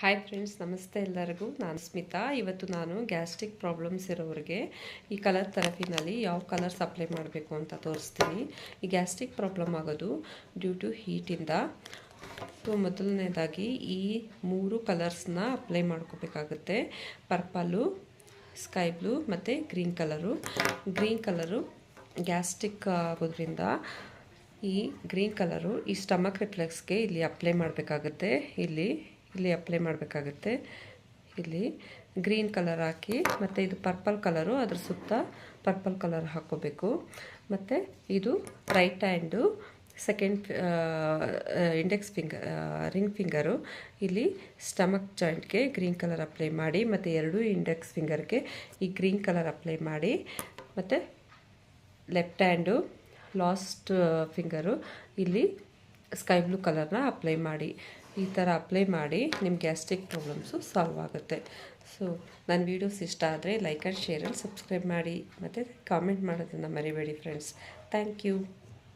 Hi friends, ನಮಸ್ತೆ ಎಲ್ಲರಿಗೂ. ನಾನು ಸ್ಮಿತಾ. ಇವತ್ತು ನಾನು ಗ್ಯಾಸ್ಟ್ರಿಕ್ ಪ್ರಾಬ್ಲಮ್ಸ್ ಇರೋರಿಗೆ ಈ ಕಲರ್ ಥೆರಪಿನಲ್ಲಿ ಯಾವ ಕಲರ್ಸ್ ಅಪ್ಲೈ ಮಾಡಬೇಕು ಅಂತ ತೋರಿಸ್ತೀನಿ. ಈ ಗ್ಯಾಸ್ಟ್ರಿಕ್ ಪ್ರಾಬ್ಲಮ್ ಆಗೋದು ಡ್ಯೂ ಟು ಹೀಟಿಂದ. ಮೊದಲನೇದಾಗಿ ಈ 3 ಕಲರ್ಸ್ನ ಅಪ್ಲೈ ಮಾಡ್ಕೋಬೇಕಾಗುತ್ತೆ. ಪರ್ಪಲ್ಲು, ಸ್ಕೈ ಬ್ಲೂ ಮತ್ತು ಗ್ರೀನ್ ಕಲರು ಗ್ಯಾಸ್ಟ್ರಿಕ್ ಆಗೋದ್ರಿಂದ ಈ ಗ್ರೀನ್ ಕಲರು ಈ ಸ್ಟಮಕ್ ರಿಫ್ಲೆಕ್ಸ್ಗೆ ಇಲ್ಲಿ ಅಪ್ಲೈ ಮಾಡಬೇಕಾಗುತ್ತೆ. ಇಲ್ಲಿ ಅಪ್ಲೈ ಮಾಡಬೇಕಾಗುತ್ತೆ. ಇಲ್ಲಿ ಗ್ರೀನ್ ಕಲರ್ ಹಾಕಿ, ಮತ್ತು ಇದು ಪರ್ಪಲ್ ಕಲರು, ಅದ್ರ ಸುತ್ತ ಪರ್ಪಲ್ ಕಲರ್ ಹಾಕ್ಕೋಬೇಕು. ಮತ್ತು ಇದು right hand second index ring finger ಇಲ್ಲಿ ಸ್ಟಮಕ್ ಜಾಯಿಂಟ್ಗೆ ಗ್ರೀನ್ ಕಲರ್ ಅಪ್ಲೈ ಮಾಡಿ, ಮತ್ತು 2 ಇಂಡೆಕ್ಸ್ ಫಿಂಗರ್ಗೆ ಈ ಗ್ರೀನ್ ಕಲರ್ ಅಪ್ಲೈ ಮಾಡಿ, ಮತ್ತು ಲೆಫ್ಟ್ ಹ್ಯಾಂಡು ಲಾಸ್ಟ್ ಫಿಂಗರು ಇಲ್ಲಿ ಸ್ಕೈ ಬ್ಲೂ ಕಲರ್ನ ಅಪ್ಲೈ ಮಾಡಿ. ಈ ಥರ ಅಪ್ಲೈ ಮಾಡಿ ನಿಮ್ಮ ಗ್ಯಾಸ್ಟ್ರಿಕ್ ಪ್ರಾಬ್ಲಮ್ಸು ಸಾಲ್ವ್ ಆಗುತ್ತೆ. ಸೊ ನನ್ನ ವೀಡಿಯೋಸ್ ಇಷ್ಟ ಆದರೆ like and share and subscribe ಮಾಡಿ, ಮತ್ತು ಕಾಮೆಂಟ್ ಮಾಡೋದನ್ನು ಮರಿಬೇಡಿ ಫ್ರೆಂಡ್ಸ್. Thank you.